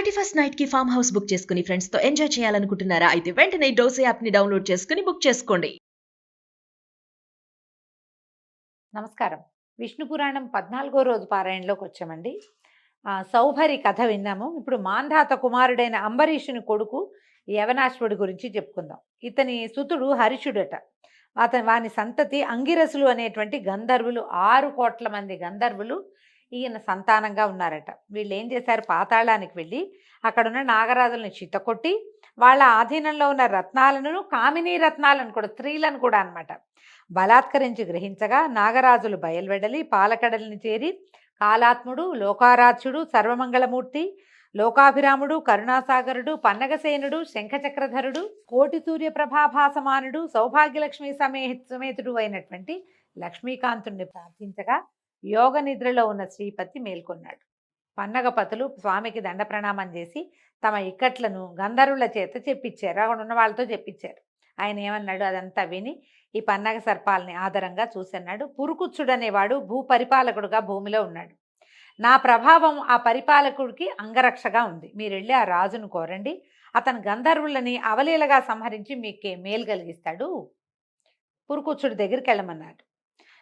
31st night కి farm house book చేసుకుని friends తో ఎంజాయ్ చేయాలనుకుంటున్నారా? అయితే వెంటనే డోసే యాప్ ని డౌన్లోడ్ చేసుకుని బుక్ చేసుకోండి. నమస్కారం. విష్ణు పురాణం 14వ రోజు పారాయణలోకి వచ్చామండి. సౌభరి కథ విన్నాము. ఇప్పుడు మాంధాత కుమారుడైన అంబరీషుని కొడుకు యవనాశ్వుడి గురించి చెప్పుకుందాం. ఇతని సుతుడు హరిషుడట. వాని సంతతి అంగిరసులు అనేటువంటి గంధర్వులు 6 కోట్ల మంది గంధర్వులు ఈయన సంతానంగా ఉన్నారట. వీళ్ళు ఏం చేశారు, పాతాళానికి వెళ్ళి అక్కడున్న నాగరాజులను చిత్తకొట్టి వాళ్ళ ఆధీనంలో ఉన్న రత్నాలను, కామినీ రత్నాలను కూడా, స్త్రీలను కూడా అన్నమాట, బలాత్కరించి గ్రహించగా నాగరాజులు బయల్వెడలి పాలకడలిని చేరి కాలాత్ముడు, లోకారాధ్యుడు, సర్వమంగళమూర్తి, లోకాభిరాముడు, కరుణాసాగరుడు, పన్నగసేనుడు, శంఖచక్రధరుడు, కోటి సూర్య ప్రభాభాసమానుడు, సౌభాగ్యలక్ష్మి సమేతుడు అయినటువంటి లక్ష్మీకాంతుణ్ణి ప్రార్థించగా యోగ నిద్రలో ఉన్న శ్రీపతి మేల్కొన్నాడు. పన్నగపతులు స్వామికి దండ ప్రణామం చేసి తమ ఇక్కట్లను గంధర్వుల చేత చెప్పించారు. అక్కడ ఉన్న వాళ్ళతో చెప్పించారు. ఆయన ఏమన్నాడు అదంతా విని ఈ పన్నగ సర్పాలని ఆదరంగా చూసన్నాడు. పురుకుచ్చుడనేవాడు భూపరిపాలకుడుగా భూమిలో ఉన్నాడు. నా ప్రభావం ఆ పరిపాలకుడికి అంగరక్షగా ఉంది. మీరు వెళ్ళి ఆ రాజును కోరండి, అతను గంధర్వులని అవలీలగా సంహరించి మీకే మేలు కలిగిస్తాడు. పురుకుచ్చుడి దగ్గరికి వెళ్ళమన్నాడు.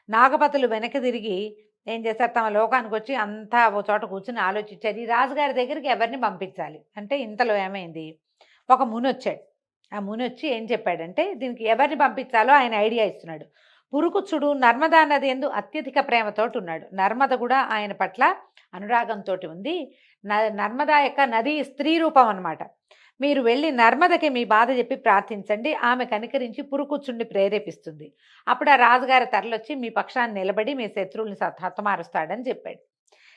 నాగపతులు వెనక్కి తిరిగి ఏం చేశారు, తమ లోకానికి వచ్చి అంతా ఓ చోట కూర్చుని ఆలోచించారు. ఈ రాజుగారి దగ్గరికి ఎవరిని పంపించాలి అంటే, ఇంతలో ఏమైంది, ఒక ముని వచ్చాడు. ఆ ముని వచ్చి ఏం చెప్పాడంటే, దీనికి ఎవరిని పంపించాలో ఆయన ఐడియా ఇస్తున్నాడు. పురుకుచ్చుడు నర్మదా నది యందు అత్యధిక ప్రేమతోటి ఉన్నాడు. నర్మద కూడా ఆయన పట్ల అనురాగంతో ఉంది. నర్మదా యొక్క నది స్త్రీ రూపం అన్నమాట. మీరు వెళ్ళి నర్మదకి మీ బాధ చెప్పి ప్రార్థించండి, ఆమె కనికరించి పురుకుచ్చుడిని ప్రేరేపిస్తుంది. అప్పుడు ఆ రాజుగారి తరలొచ్చి మీ పక్షాన్ని నిలబడి మీ శత్రువుల్ని హతమారుస్తాడని చెప్పాడు.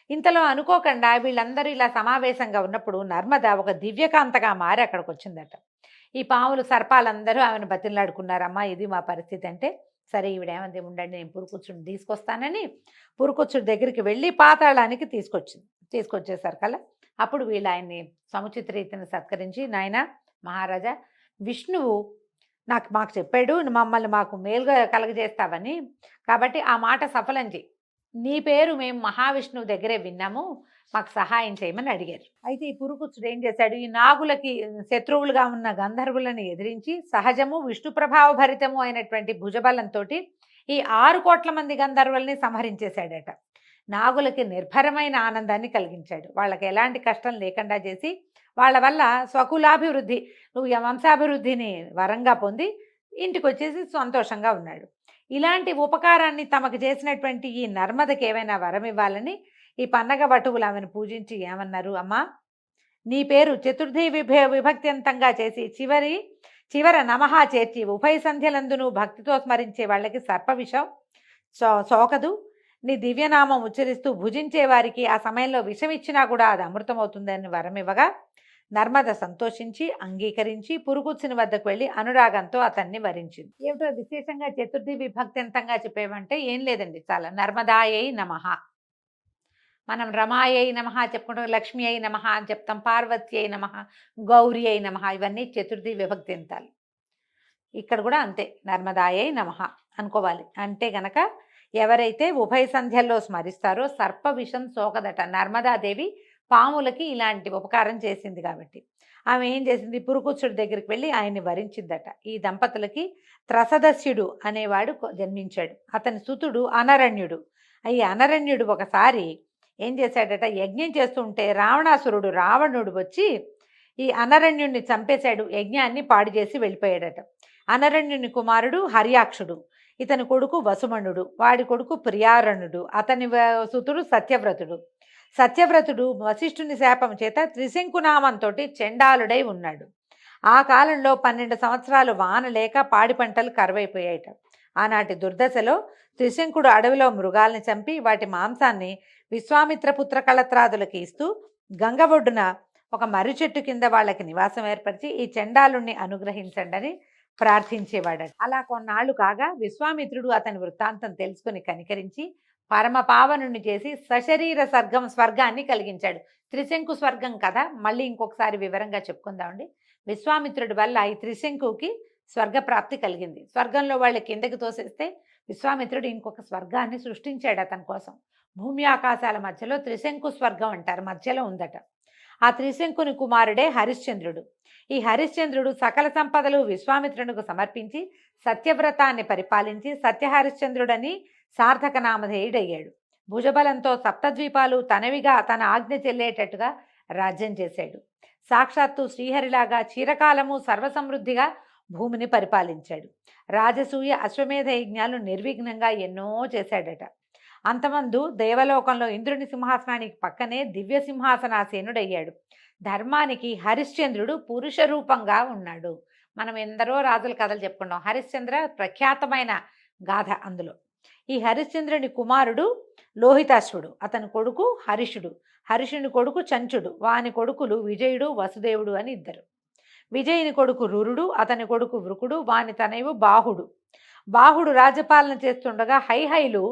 ఇంతలో అనుకోకుండా వీళ్ళందరూ ఇలా సమావేశంగా ఉన్నప్పుడు నర్మద ఒక దివ్యకాంతగా మారి అక్కడికి వచ్చిందట. ఈ పాములు సర్పాలందరూ ఆమెను బతిలాడుకున్నారమ్మా, ఇది మా పరిస్థితి అంటే, సరే ఈవిడేమంది, ఉండండి నేను పురుకుచ్చుడిని తీసుకొస్తానని పురుకుచ్చుడి దగ్గరికి వెళ్ళి పాతాళానికి తీసుకొచ్చేసారు కల్లా. అప్పుడు వీళ్ళు ఆయన్ని సముచిత రీతిని సత్కరించి, నాయన మహారాజా, విష్ణువు మాకు చెప్పాడు మమ్మల్ని మాకు మేలుగా కలగజేస్తావని, కాబట్టి ఆ మాట సఫలం చేయి. నీ పేరు మేము మహావిష్ణువు దగ్గరే విన్నాము, మాకు సహాయం చేయమని అడిగారు. అయితే ఈ పురుకుచ్చుడు ఏం చేశాడు, ఈ నాగులకి శత్రువులుగా ఉన్న గంధర్వులను ఎదిరించి సహజము విష్ణు ప్రభావ భరితము అయినటువంటి భుజబలంతో ఈ 6 కోట్ల మంది గంధర్వుల్ని సంహరించేశాడట. నాగులకి నిర్భరమైన ఆనందాన్ని కలిగించాడు. వాళ్ళకి ఎలాంటి కష్టం లేకుండా చేసి వాళ్ళ వల్ల స్వకులాభివృద్ధి, నువ్వు వంశాభివృద్ధిని వరంగా పొంది ఇంటికి వచ్చేసి సంతోషంగా ఉన్నాడు. ఇలాంటి ఉపకారాన్ని తమకు చేసినటువంటి ఈ నర్మదకి ఏమైనా వరం ఇవ్వాలని ఈ పన్నగ వటువులు ఆమెను పూజించి ఏమన్నారు, అమ్మా నీ పేరు చతుర్థి విభక్త్యంతంగా చేసి చివర నమః చేర్చి ఉభయ సంధ్యలందును భక్తితో స్మరించే వాళ్ళకి సర్పవిషం సోకదు. నీ దివ్యనామం ఉచ్చరిస్తూ భుజించే వారికి ఆ సమయంలో విషం ఇచ్చినా కూడా అది అమృతమవుతుందని వరమివ్వగా నర్మద సంతోషించి అంగీకరించి పురుకుచ్చుని వద్దకు వెళ్ళి అనురాగంతో అతన్ని వరించింది. ఏమిటో విశేషంగా చతుర్థి విభక్త్యంతంగా చెప్పేవంటే ఏం లేదండి, చాలా నర్మదాయై నమః, మనం రమాయై నమః చెప్పుకుంటాం, లక్ష్మి అయి నమః అని చెప్తాం, పార్వతి అయి నమః, గౌరీ అయి నమః, ఇవన్నీ చతుర్థి విభక్త్యంతాలు. ఇక్కడ కూడా అంతే, నర్మదాయై నమః అనుకోవాలి. అంటే గనక ఎవరైతే ఉభయ సంధ్యల్లో స్మరిస్తారో సర్ప విషం సోకదట. నర్మదాదేవి పాములకి ఇలాంటి ఉపకారం చేసింది కాబట్టి ఆమె ఏం చేసింది, పురుకుచ్చుడి దగ్గరికి వెళ్ళి ఆయన్ని వరించిందట. ఈ దంపతులకి త్రసదస్యుడు అనేవాడు జన్మించాడు. అతని సుతుడు అనరణ్యుడు. ఈ అనరణ్యుడు ఒకసారి ఏం చేశాడట, యజ్ఞం చేస్తుంటే రావణుడు వచ్చి ఈ అనరణ్యుడిని చంపేశాడు, యజ్ఞాన్ని పాడు చేసి వెళ్ళిపోయాడట. అనరణ్యుని కుమారుడు హర్యాక్షుడు, ఇతని కొడుకు వసుమణుడు, వాడి కొడుకు ప్రియారణుడు, అతని సుతుడు సత్యవ్రతుడు వశిష్ఠుని శాపం చేత త్రిశంకునామంతో చెండాలుడై ఉన్నాడు. ఆ కాలంలో 12 సంవత్సరాలు వాన లేక పాడి పంటలు కరువైపోయాయట. ఆనాటి దుర్దశలో త్రిశంకుడు అడవిలో మృగాల్ని చంపి వాటి మాంసాన్ని విశ్వామిత్రపుత్ర కళత్రాదులకి ఇస్తూ గంగ ఒడ్డున ఒక మర్రి చెట్టు కింద వాళ్ళకి నివాసం ఏర్పరిచి ఈ చెండాలుణ్ణి అనుగ్రహించండి అని ప్రార్థించేవాడట. అలా కొన్నాళ్లు కాగా విశ్వామిత్రుడు అతని వృత్తాంతం తెలుసుకుని కనికరించి పరమ పావనుణ్ణి చేసి సశరీర స్వర్గాన్ని కలిగించాడు. త్రిశంకు స్వర్గం కదా, మళ్ళీ ఇంకొకసారి వివరంగా చెప్పుకుందామండి. విశ్వామిత్రుడి వల్ల ఈ త్రిశంకుకి స్వర్గప్రాప్తి కలిగింది. స్వర్గంలో వాళ్ళు కిందకి తోసేస్తే విశ్వామిత్రుడు ఇంకొక స్వర్గాన్ని సృష్టించాడు అతని కోసం. భూమి ఆకాశాల మధ్యలో త్రిశంకు స్వర్గం అంటారు, మధ్యలో ఉందట. ఆ త్రిశంకుని కుమారుడే హరిశ్చంద్రుడు. ఈ హరిశ్చంద్రుడు సకల సంపదలు విశ్వామిత్రునికి సమర్పించి సత్యవ్రతాన్ని పరిపాలించి సత్యహరిశ్చంద్రుడని సార్థక నామధేయుడయ్యాడు. భుజబలంతో సప్తద్వీపాలు తనవిగా తన ఆజ్ఞ చెల్లేటట్టుగా రాజ్యం చేశాడు. సాక్షాత్తు శ్రీహరిలాగా చిరకాలము సర్వసమృద్ధిగా భూమిని పరిపాలించాడు. రాజసూయ అశ్వమేధ యజ్ఞాలు నిర్విఘ్నంగా ఎన్నో చేశాడట. అంతమందు దేవలోకంలో ఇంద్రుని సింహాసనానికి పక్కనే దివ్య సింహాసనాసీనుడయ్యాడు. ధర్మానికి హరిశ్చంద్రుడు పురుష రూపంగా ఉన్నాడు. మనం ఎందరో రాజుల కథలు చెప్పుకున్నాం. హరిశ్చంద్ర ప్రఖ్యాతమైన గాథ అందులో. ఈ హరిశ్చంద్రుని కుమారుడు లోహితాశ్వుడు, అతని కొడుకు హరిషుడు, హరిషుని కొడుకు చంచుడు, వాని కొడుకులు విజయుడు వసుదేవుడు అని ఇద్దరు. విజయుని కొడుకు రురుడు, అతని కొడుకు వృకుడు, వాని తనయువు బాహుడు. బాహుడు రాజ్యపాలన చేస్తుండగా హైహైలు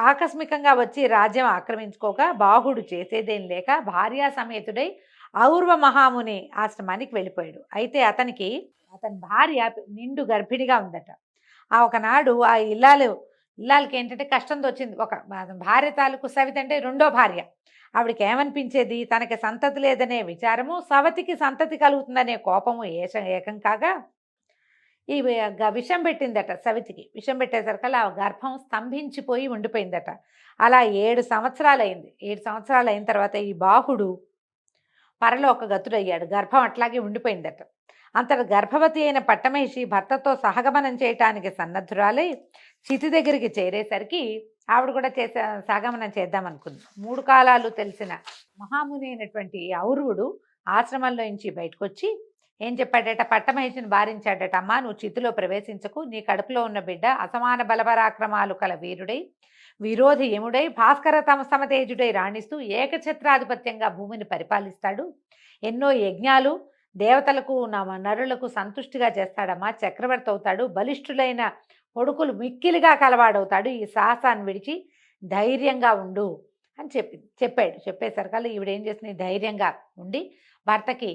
ఆకస్మికంగా వచ్చి రాజ్యం ఆక్రమించుకోగా బాహుడు చేసేదేం లేక భార్యా సమేతుడై ఔర్వ మహాముని ఆశ్రమానికి వెళ్ళిపోయాడు. అయితే అతని భార్య నిండు గర్భిణిగా ఉందట. ఒకనాడు ఆ ఇల్లాలకి ఏంటంటే కష్టం వచ్చింది. ఒక భార్య తాలూకు సవిత అంటే రెండో భార్య. ఆవిడకి ఏమనిపించేది, తనకి సంతతి లేదనే విచారము, సవతికి సంతతి కలుగుతుందనే కోపము ఏకం కాగా ఈ విషం పెట్టిందట. సవితికి విషం పెట్టేసరికల్లా ఆ గర్భం స్తంభించిపోయి ఉండిపోయిందట. అలా 7 సంవత్సరాలు అయింది. 7 సంవత్సరాలు అయిన తర్వాత ఈ బాహుడు పరలోక గతుడయ్యాడు. గర్భం అట్లాగే ఉండిపోయిందట. అంతట గర్భవతి అయిన పట్టమహిషి భర్తతో సహగమనం చేయటానికి సన్నద్ధురాలై చితి దగ్గరికి చేరేసరికి ఆవిడ కూడా సహగమనం చేద్దామనుకుంది. 3 కాలాలు తెలిసిన మహాముని అయినటువంటి ఔర్వుడు ఆశ్రమంలో నుంచి బయటకు వచ్చి ఏం చెప్పాడట, పట్టమహిషిని బారించాడట. అమ్మా, నువ్వు చితిలో ప్రవేశించకు. నీ కడుపులో ఉన్న బిడ్డ అసమాన బలపరాక్రమాలు కల వీరుడై విరోధి యముడై భాస్కర సమతేజుడై రాణిస్తూ ఏకఛత్రాధిపత్యంగా భూమిని పరిపాలిస్తాడు. ఎన్నో యజ్ఞాలు దేవతలకు నరులకు సంతుష్టిగా చేస్తాడమ్మా. చక్రవర్తి అవుతాడు. బలిష్ఠులైన కొడుకులు మిక్కిలిగా కలవాడవుతాడు. ఈ సాహసాన్ని విడిచి ధైర్యంగా ఉండు అని చెప్పాడు. చెప్పేసరికల్లా ఈవిడేం చేసింది, ధైర్యంగా ఉండి భర్తకి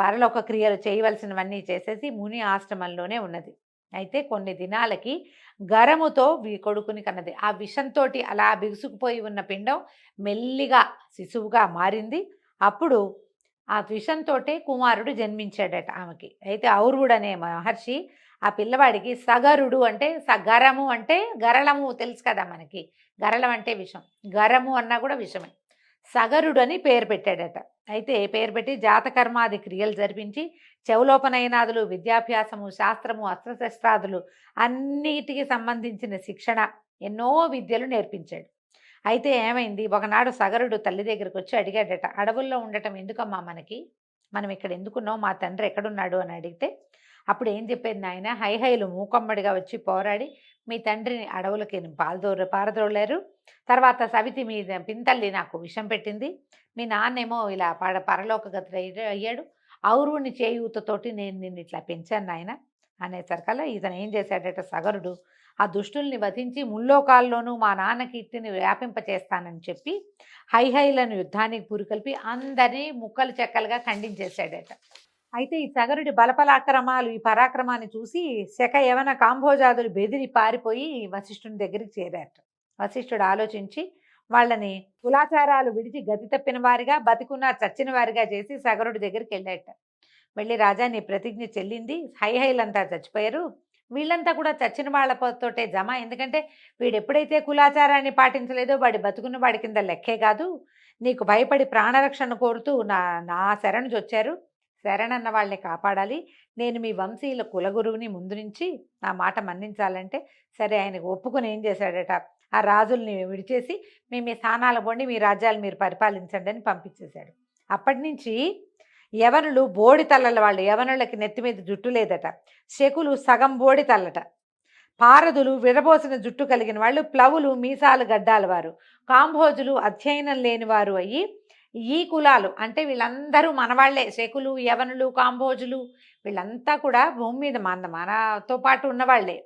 పరలోక క్రియలు చేయవలసినవన్నీ చేసేసి ముని ఆశ్రమంలోనే ఉన్నది. అయితే కొన్ని దినాలకి గరముతో కొడుకుని కన్నది. ఆ విషంతో అలా బిగుసుకుపోయి ఉన్న పిండం మెల్లిగా శిశువుగా మారింది. అప్పుడు ఆ విషంతోటే కుమారుడు జన్మించాడట ఆమెకి. అయితే ఔర్వుడు అనే మహర్షి ఆ పిల్లవాడికి సగరుడు అంటే గరము అంటే గరళము తెలుసు కదా మనకి. గరళం అంటే విషం, గరము అన్నా కూడా విషమే. సగరుడు అని పేరు పెట్టాడట. అయితే పేరు పెట్టి జాతకర్మాది క్రియలు జరిపించి చెవులోపనయనాదులు, విద్యాభ్యాసము, శాస్త్రము, అస్త్రశస్త్రాదులు అన్నిటికి సంబంధించిన శిక్షణ, ఎన్నో విద్యలు నేర్పించాడు. అయితే ఏమైంది, ఒకనాడు సగరుడు తల్లి దగ్గరికి వచ్చి అడిగాడట, అడవుల్లో ఉండటం ఎందుకమ్మా మనకి, మనం ఇక్కడ ఎందుకున్నావు, మా తండ్రి ఎక్కడున్నాడు అని అడిగితే అప్పుడు ఏం చెప్పేది, నాయన హైహైలు మూకమ్మడిగా వచ్చి పోరాడి మీ తండ్రిని అడవులకి పారదోలారు. తర్వాత సవితి మీ పింతల్లి నాకు విషం పెట్టింది. మీ నాన్నేమో ఇలా పరలోక గతుడు అయ్యాడు. ఔరుని చేయూతతోటి నేను నిన్ను ఇట్లా పెంచాను నాయన అనేసరికల్లా ఇతను ఏం చేశాడట, సగరుడు ఆ దుష్టుల్ని వధించి ముల్లోకాల్లోనూ మా నాన్న కీర్తిని వ్యాపింపచేస్తానని చెప్పి హైహైలను యుద్ధానికి పురికొల్పి అందరినీ ముక్కలు చెక్కలుగా ఖండించేశాడట. అయితే ఈ సగరుడి బలపరాక్రమాలు, ఈ పరాక్రమాన్ని చూసి శక యవన కాంభోజాదులు బెదిరి పారిపోయి వశిష్ఠుని దగ్గరికి చేరారట. వశిష్ఠుడు ఆలోచించి వాళ్ళని కులాచారాలు విడిచి గతి తప్పిన వారిగా, బతికున్న చచ్చిన వారిగా చేసి సగరుడి దగ్గరికి వెళ్ళాట. వెళ్ళి, రాజా నీ ప్రతిజ్ఞ చెల్లింది, హైహైలంతా చచ్చిపోయారు, వీళ్ళంతా కూడా చచ్చిన వాళ్ళతోటే జమ. ఎందుకంటే వీడు ఎప్పుడైతే కులాచారాన్ని పాటించలేదో వాడి బతుకున్న వాడి కింద లెక్కే కాదు. నీకు భయపడి ప్రాణరక్షణ కోరుతూ నా శరణు వచ్చారు. శరణన్న వాళ్ళని కాపాడాలి. నేను మీ వంశీయుల కులగురువుని, ముందు నుంచి నా మాట మన్నించాలంటే సరే ఆయనకు ఒప్పుకొని ఏం చేశాడట, ఆ రాజుల్ని విడిచేసి మీ స్థానాల పోండి, మీ రాజ్యాలు మీరు పరిపాలించండి అని పంపించేశాడు. అప్పటి నుంచి యవనులు బోడి తల్లల వాళ్ళు, యవనులకి నెత్తి మీద జుట్టు లేదట. శకులు సగం బోడి తల్లట. పారదులు విరబోసిన జుట్టు కలిగిన వాళ్ళు, ప్లవులు మీసాలు గడ్డాల వారు, కాంభోజులు అధ్యయనం లేని వారు అయ్యి ఈ కులాలు అంటే వీళ్ళందరూ మనవాళ్లే. శకులు, యవనులు, కాంభోజులు వీళ్ళంతా కూడా భూమి మీద మనతో పాటు ఉన్నవాళ్లే.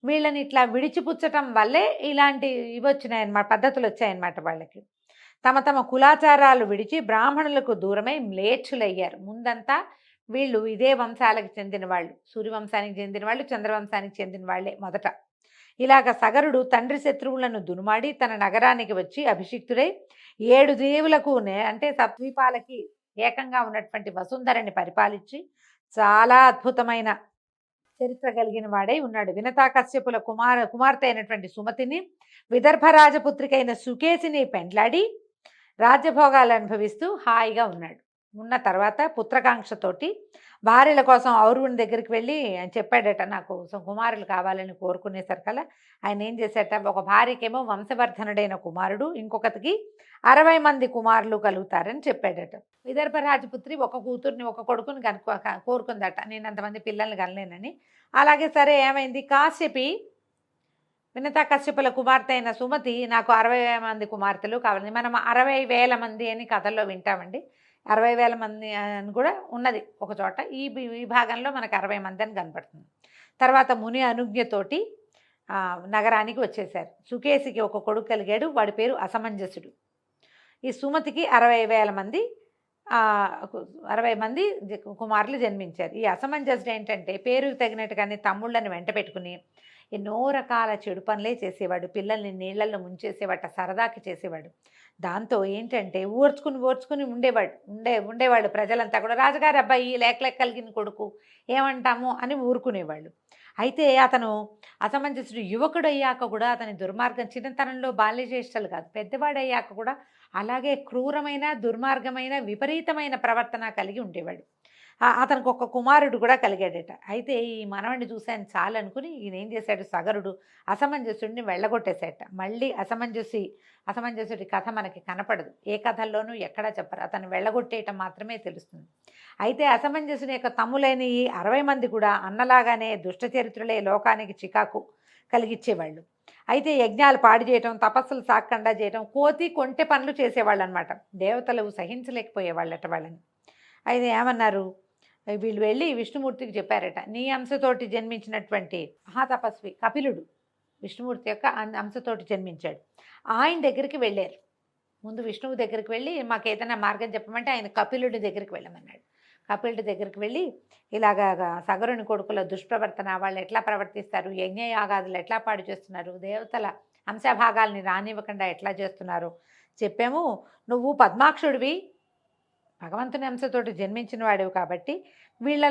వీళ్ళని ఇట్లా విడిచిపుచ్చటం వల్లే ఇలాంటి ఇవి వచ్చినాయన్నమాట, పద్ధతులు వచ్చాయన్నమాట. వాళ్ళకి తమ తమ కులాచారాలు విడిచి బ్రాహ్మణులకు దూరమై మ్లేచ్ఛులయ్యారు. ముందంతా వీళ్ళు ఇదే వంశాలకు చెందిన వాళ్ళు, సూర్యవంశానికి చెందిన వాళ్ళు, చంద్రవంశానికి చెందిన వాళ్ళే మొదట. ఇలాగ సగరుడు తండ్రి శత్రువులను దునుమాడి తన నగరానికి వచ్చి అభిషిక్తుడై 7 దేవులకు అంటే సప్ద్వీపాలకి ఏకంగా ఉన్నటువంటి వసుంధరని పరిపాలించి చాలా అద్భుతమైన చరిత్ర కలిగిన వాడై ఉన్నాడు. వినతాకశ్యపుల కుమార్తె అయినటువంటి సుమతిని, విదర్భ రాజపుత్రికైన సుకేసిని పెండ్లాడి రాజ్యభోగాలు అనుభవిస్తూ హాయిగా ఉన్నాడు. ఉన్న తర్వాత పుత్రకాంక్షతోటి భార్యల కోసం ఔరువుని దగ్గరికి వెళ్ళి ఆయన చెప్పాడట, నాకు కుమారులు కావాలని కోరుకునేసరికల్లా ఆయన ఏం చేశాట, ఒక భార్యకేమో వంశవర్ధనుడైన కుమారుడు, ఇంకొకటికి 60 మంది కుమారులు కలుగుతారని చెప్పాడట. విదర్భ రాజపుత్రి ఒక కూతుర్ని ఒక కొడుకుని కోరుకుందట, నేను అంతమంది పిల్లల్ని కనలేనని. అలాగే సరే ఏమైంది, కాశ్యపి వినతా కశ్యపుల కుమార్తె అయిన సుమతి నాకు 60 మంది కుమార్తెలు కావాలి. మనం 60,000 మంది అని కథల్లో వింటామండి. 60,000 మంది అని కూడా ఉన్నది ఒక చోట. ఈ భాగంలో మనకు 60 మంది అని కనపడుతుంది. తర్వాత ముని అనుజ్ఞతోటి నగరానికి వచ్చేశారు. సుకేసికి ఒక కొడుకు కలిగాడు, వాడి పేరు అసమంజసుడు. ఈ సుమతికి 60,000 మంది 60 మంది కుమారులు జన్మించారు. ఈ అసమంజసుడు ఏంటంటే పేరుకు తగినట్టుగానే తమ్ముళ్ళని వెంట పెట్టుకుని ఎన్నో రకాల చెడు పనులే చేసేవాడు. పిల్లల్ని నీళ్లలో ముంచేసేవాట, సరదాకి చేసేవాడు. దాంతో ఏంటంటే ఓర్చుకుని ఉండేవాళ్ళు ప్రజలంతా కూడా, రాజుగారి అబ్బాయి లేక కలిగిన కొడుకు ఏమంటాము అని ఊరుకునేవాళ్ళు. అయితే అతను అసమంజసుడు యువకుడయ్యాక కూడా అతని దుర్మార్గం, చిన్నతనంలో బాల్యచేష్టలు కాదు, పెద్దవాడయ్యాక కూడా అలాగే క్రూరమైన దుర్మార్గమైన విపరీతమైన ప్రవర్తన కలిగి ఉండేవాడు. అతనికి ఒక కుమారుడు కూడా కలిగాడట. అయితే ఈ మనవడిని చూశాను చాలు అనుకుని ఈయన ఏం చేశాడు, సగరుడు అసమంజసుడిని వెళ్ళగొట్టేశాట. మళ్ళీ అసమంజసుడి కథ మనకి కనపడదు, ఏ కథల్లోనూ ఎక్కడా చెప్పరు, అతను వెళ్ళగొట్టేయటం మాత్రమే తెలుస్తుంది. అయితే అసమంజసుని యొక్క తమ్ములైన ఈ 60 మంది కూడా అన్నలాగానే దుష్ట చరిత్రలే, లోకానికి చికాకు కలిగించేవాళ్ళు. అయితే యజ్ఞాలు పాడు చేయటం, తపస్సులు సాగకుండా చేయటం, కోతి కొంటె పనులు చేసేవాళ్ళు అనమాట. దేవతలు సహించలేకపోయేవాళ్ళట వాళ్ళని. అయితే ఏమన్నారు, వీళ్ళు వెళ్ళి విష్ణుమూర్తికి చెప్పారట, నీ అంశతోటి జన్మించినటువంటి మహాతపస్వి కపిలుడు విష్ణుమూర్తి యొక్క అంశతోటి జన్మించాడు, ఆయన దగ్గరికి వెళ్ళారు. ముందు విష్ణువు దగ్గరికి వెళ్ళి మాకు ఏదైనా మార్గం చెప్పమంటే ఆయన కపిలుడి దగ్గరికి వెళ్ళమన్నాడు. కపిలుడి దగ్గరికి వెళ్ళి ఇలాగా సగరుని కొడుకుల దుష్ప్రవర్తన, వాళ్ళు ఎట్లా ప్రవర్తిస్తారు, యజ్ఞయాగాదులు ఎట్లా పాడు చేస్తున్నారు, దేవతల అంశభాగాల్ని రానివ్వకుండా ఎట్లా చేస్తున్నారు చెప్పాము. నువ్వు పద్మాక్షుడివి, భగవంతుని అంశతోటి జన్మించిన వాడివి కాబట్టి వీళ్ళ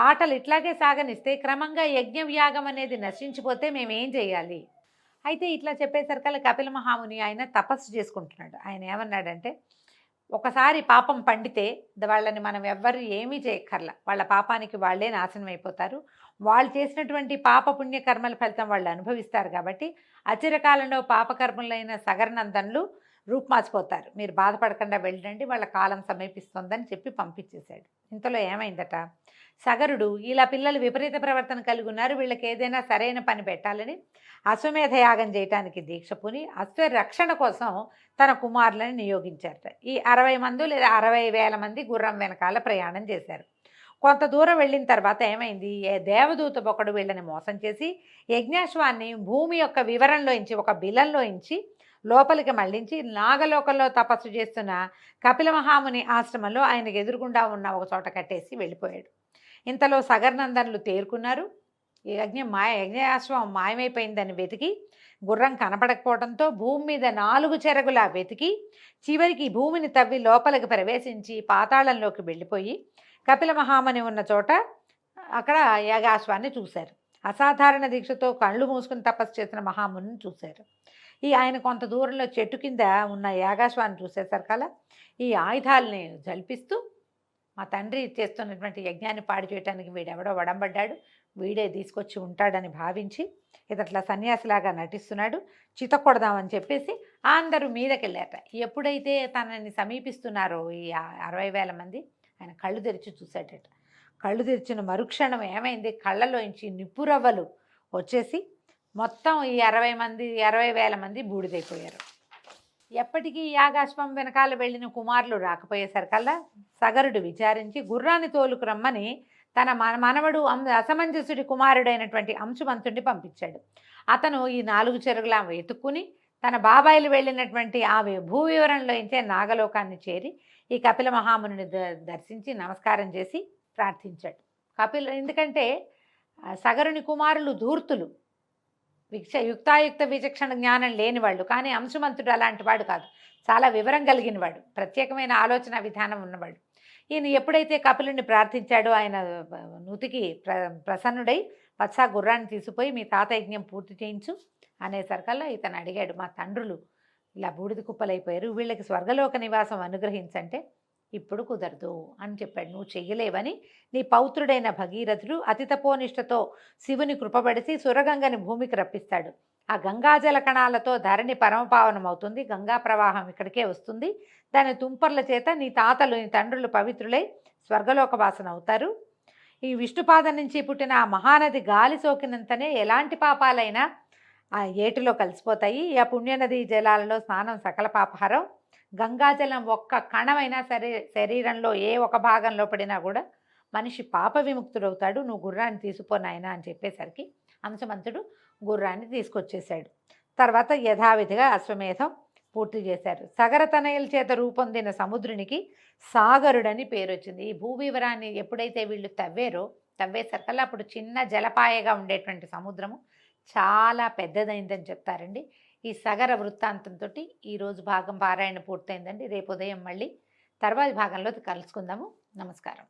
ఆటలు ఇట్లాగే సాగనిస్తే క్రమంగా యజ్ఞవ్యాగం అనేది నశించిపోతే మేమేం చేయాలి. అయితే ఇట్లా చెప్పేసరికల్లా కపిల మహాముని ఆయన తపస్సు చేసుకుంటున్నాడు. ఆయన ఏమన్నాడంటే, ఒకసారి పాపం పండితే వాళ్ళని మనం ఎవ్వరు ఏమీ చేయక్కర్లా, వాళ్ళ పాపానికి వాళ్ళే నాశనం అయిపోతారు. వాళ్ళు చేసినటువంటి పాపపుణ్య కర్మల ఫలితం వాళ్ళు అనుభవిస్తారు. కాబట్టి అచిరకాలంలో పాపకర్మలైన సగరనందనులు రూపుమాసిపోతారు, మీరు బాధపడకుండా వెళ్ళండి, వాళ్ళ కాలం సమీపిస్తుందని చెప్పి పంపించేశాడు. ఇంతలో ఏమైందట, సగరుడు ఇలా పిల్లలు విపరీత ప్రవర్తన కలిగి ఉన్నారు, వీళ్ళకి ఏదైనా సరైన పని పెట్టాలని అశ్వమేధ యాగం చేయడానికి దీక్ష పూని అశ్వ రక్షణ కోసం తన కుమారులను నియోగించారట. ఈ 60 మంది లేదా 60,000 మంది గుర్రం వెనకాల ప్రయాణం చేశారు. కొంత దూరం వెళ్ళిన తర్వాత ఏమైంది, దేవదూత ఒకడు వీళ్ళని మోసం చేసి యజ్ఞాశ్వాన్ని భూమి యొక్క వివరంలోంచి ఒక బిలంలోంచి లోపలికి మళ్లించి నాగలోకంలో తపస్సు చేస్తున్న కపిల మహాముని ఆశ్రమంలో ఆయనకు ఎదురుగుండా ఉన్న ఒక చోట కట్టేసి వెళ్ళిపోయాడు. ఇంతలో సగరనందనులు తేరుకున్నారు. యజ్ఞాశ్వం మాయమైపోయిందని వెతికి గుర్రం కనపడకపోవడంతో భూమి మీద 4 చెరగులా వెతికి చివరికి భూమిని తవ్వి లోపలికి ప్రవేశించి పాతాళంలోకి వెళ్ళిపోయి కపిల మహాముని ఉన్న చోట అక్కడ యాగాశ్వాన్ని చూశారు. అసాధారణ దీక్షతో కళ్ళు మూసుకుని తపస్సు చేసిన మహాముని చూశారు. ఆయన కొంత దూరంలో చెట్టు కింద ఉన్న యాగాశ్వాన్ని చూసేసరికల్లా ఈ ఆయుధాలని జల్పిస్తూ, మా తండ్రి చేస్తున్నటువంటి యజ్ఞాన్ని పాడు చేయడానికి వీడెవడో వడంబడ్డాడు, వీడే తీసుకొచ్చి ఉంటాడని భావించి ఇదట్లా సన్యాసిలాగా నటిస్తున్నాడు, చితకొడదామని చెప్పేసి అందరూ మీదకెళ్ళారట. ఎప్పుడైతే తనని సమీపిస్తున్నారో ఈ 60,000 మంది, ఆయన కళ్ళు తెరిచి చూశాడట. కళ్ళు తెరిచిన మరుక్షణం ఏమైంది, కళ్ళలోంచి నిప్పురవ్వలు వచ్చేసి మొత్తం ఈ 60,000 మంది బూడిదైపోయారు. ఎప్పటికీ యాగాశ్వం వెనకాల వెళ్ళిన కుమారులు రాకపోయేసరికల్లా సగరుడు విచారించి గుర్రాన్ని తోలుకురమ్మని తన మనవడు అసమంజసుడి కుమారుడైనటువంటి అంశుమంతుడిని పంపించాడు. అతను ఈ 4 చెరుగులా వెతుక్కుని తన బాబాయిలు వెళ్ళినటువంటి ఆ భూ వివరంలో ఇంచే నాగలోకాన్ని చేరి ఈ కపిల మహాముని దర్శించి నమస్కారం చేసి ప్రార్థించాడు. ఎందుకంటే సగరుని కుమారులు ధూర్తులు, యుక్తాయుక్త విచక్షణ జ్ఞానం లేనివాళ్ళు, కానీ అంశుమంతుడు అలాంటి వాడు కాదు. చాలా వివరం కలిగిన వాడు, ప్రత్యేకమైన ఆలోచన విధానం ఉన్నవాడు. ఈయన ఎప్పుడైతే కపిలుని ప్రార్థించాడో ఆయన నుతికి ప్రసన్నుడై వత్స గుర్రాన్ని తీసుకుపోయి మీ తాత యజ్ఞం పూర్తి చేయించు అనేసరికల్లా ఇతను అడిగాడు, మా తండ్రులు ఇలా బూడిద కుప్పలైపోయారు, వీళ్ళకి స్వర్గలోక నివాసం అనుగ్రహించంటే ఇప్పుడు కుదరదు అని చెప్పాడు. నువ్వు చెయ్యలేవని నీ పౌత్రుడైన భగీరథుడు అతి తపోనిష్టతో శివుని కృపబడిసి సురగంగని భూమికి రప్పిస్తాడు. ఆ గంగాజల కణాలతో ధరణి పరమపావనమవుతుంది, గంగా ప్రవాహం ఇక్కడికే వస్తుంది. దాని తుంపర్ల చేత నీ తాతలు నీ తండ్రులు పవిత్రులై స్వర్గలోక వాసన అవుతారు. ఈ విష్ణుపాదం నుంచి పుట్టిన ఆ మహానది గాలి సోకినంతనే ఎలాంటి పాపాలైనా ఆ ఏటిలో కలిసిపోతాయి. ఆ పుణ్యనది జలాలలో స్నానం సకల పాపహారం. గంగాజలం ఒక్క కణమైనా సరే శరీరంలో ఏ ఒక భాగంలో పడినా కూడా మనిషి పాప విముక్తుడవుతాడు. నువ్వు గుర్రాన్ని తీసుకుపోనాయనా అని చెప్పేసరికి అంశమంతుడు గుర్రాన్ని తీసుకొచ్చేశాడు. తర్వాత యథావిధిగా అశ్వమేధం పూర్తి చేశారు. సగరతనయుల చేత రూపొందిన సముద్రునికి సాగరుడని పేరు వచ్చింది. ఈ భూవివరాన్ని ఎప్పుడైతే వీళ్ళు తవ్వేసరికల్లా అప్పుడు చిన్న జలపాయగా ఉండేటువంటి సముద్రము చాలా పెద్దదైందని చెప్తారండి. ఈ సగర వృత్తాంతంతో ఈరోజు భాగం పారాయణ పూర్తయిందండి. రేపు ఉదయం మళ్ళీ తర్వాతి భాగంలో కలుసుకుందాము. నమస్కారం.